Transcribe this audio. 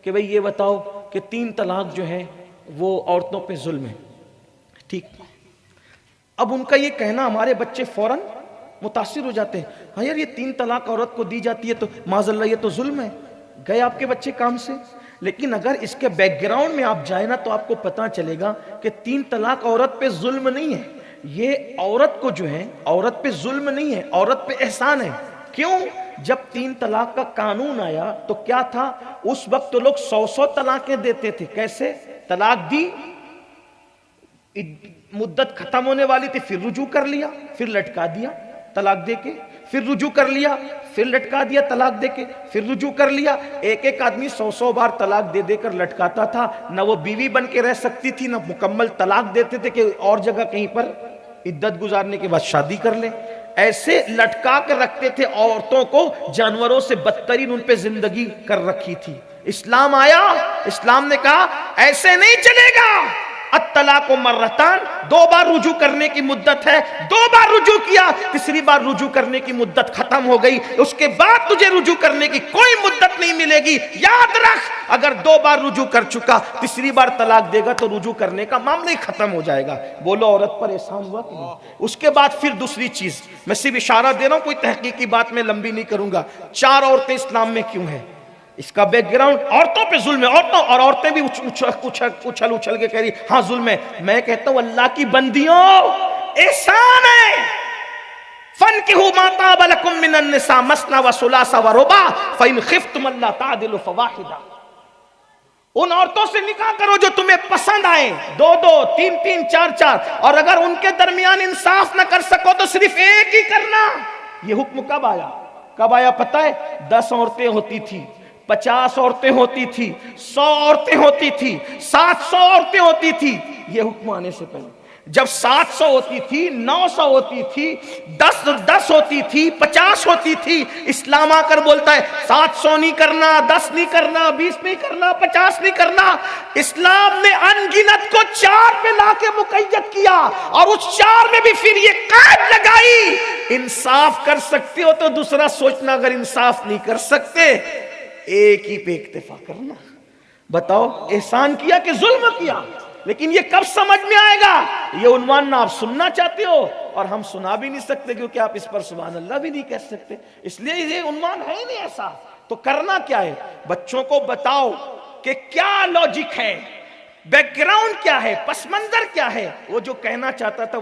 کہ بھئی یہ بتاؤ کہ 3 طلاق جو ہے وہ عورتوں پہ ظلم ہے. ٹھیک. اب ان کا یہ کہنا ہمارے بچے فوراً متاثر ہو جاتے ہیں. ہاں یار، یہ 3 طلاق عورت کو دی جاتی ہے تو معاذ اللہ یہ تو ظلم ہے. گئے آپ کے بچے کام سے. لیکن اگر اس کے بیک گراؤنڈ میں آپ جائیں نا تو آپ کو پتہ چلے گا کہ 3 طلاق عورت پہ ظلم نہیں ہے. یہ عورت کو جو ہے، عورت پہ ظلم نہیں ہے، عورت پہ احسان ہے. کیوں؟ جب 3 طلاق کا قانون آیا تو کیا تھا؟ اس وقت تو لوگ 100 طلاقیں دیتے تھے. کیسے؟ طلاق دی، مدت ختم ہونے والی تھی، پھر رجوع کر لیا، پھر لٹکا دیا طلاق دے کے، پھر رجوع کر لیا، پھر لٹکا دیا طلاق دے کے، پھر رجوع کر لیا. ایک آدمی 100 بار طلاق دے کر لٹکاتا تھا. نہ وہ بیوی بن کے رہ سکتی تھی، نہ مکمل طلاق دیتے تھے کہ اور جگہ کہیں پر عدت گزارنے کے بعد شادی کر لیں. ایسے لٹکا کر رکھتے تھے عورتوں کو، جانوروں سے بدترین ان پہ زندگی کر رکھی تھی. اسلام آیا، اسلام نے کہا ایسے نہیں چلے گا. الطلاق مرتان، 2 بار رجوع کرنے کی مدت ہے. 2 بار رجوع کیا، تیسری بار رجوع کرنے کی مدت ختم ہو گئی. اس کے بعد تجھے رجوع کرنے کی کوئی مدت نہیں ملے گی. یاد رکھ، اگر 2 بار رجوع کر چکا، تیسری بار طلاق دے گا تو رجوع کرنے کا معاملہ ہی ختم ہو جائے گا. بولو عورت پر احسان ہوا کہ نہیں؟ اس کے بعد پھر دوسری چیز، میں صرف اشارہ دے رہا ہوں، کوئی تحقیقی بات میں لمبی نہیں کروں گا. 4 عورتیں اسلام میں کیوں ہیں؟ اس کا بیک گراؤنڈ عورتوں پہ ظلم ہے. عورتیں بھی اچھل کے کہہ رہی ہاں ظلم ہے. میں کہتا ہوں اللہ کی بندیوں، احسان ہے. فَانْكِحُوا مَا طَابَ لَكُم مِّنَ النِّسَاءِ مَثْنَىٰ وَثُلَاثَ وَرُبَاعَ فَإِنْ خِفْتُمْ أَلَّا تَعْدِلُوا فَوَاحِدَةً. ان عورتوں سے نکاح کرو جو تمہیں پسند آئے، 2 3 4. اور اگر ان کے درمیان انصاف نہ کر سکو تو صرف ایک ہی کرنا. یہ حکم کب آیا؟ کب آیا پتہ ہے؟ 10 عورتیں ہوتی تھی، 50 عورتیں ہوتی تھی، 100 عورتیں ہوتی تھی، 700 عورتیں ہوتی تھی. یہ حکم آنے سے پہلے جب 700 ہوتی تھی، 900 ہوتی تھی، 10 ہوتی تھی، 50 ہوتی تھی، اسلام آ کر بولتا ہے 700 نہیں کرنا، 10 نہیں کرنا، 20 نہیں کرنا، 50 نہیں کرنا. اسلام نے ان گنت کو 4 پہ لا کے مقید کیا، اور اس 4 میں بھی پھر یہ قید لگائی انصاف کر سکتے ہو تو دوسرا سوچنا، اگر انصاف نہیں کر سکتے ایک ہی پہ اکتفا کرنا. بتاؤ احسان کیا کہ ظلم کیا؟ لیکن یہ کب سمجھ میں آئے گا؟ یہ عنوان نہ آپ سننا چاہتے ہو اور ہم سنا بھی نہیں سکتے کیونکہ آپ اس پر سبحان اللہ بھی نہیں کہہ سکتے، اس لیے یہ عنوان ہے ہی نہیں ایسا. تو کرنا کیا ہے؟ بچوں کو بتاؤ کہ کیا لاجک ہے، بیک گراؤنڈ کیا ہے، پس منظر کیا ہے. وہ جو کہنا چاہتا تھا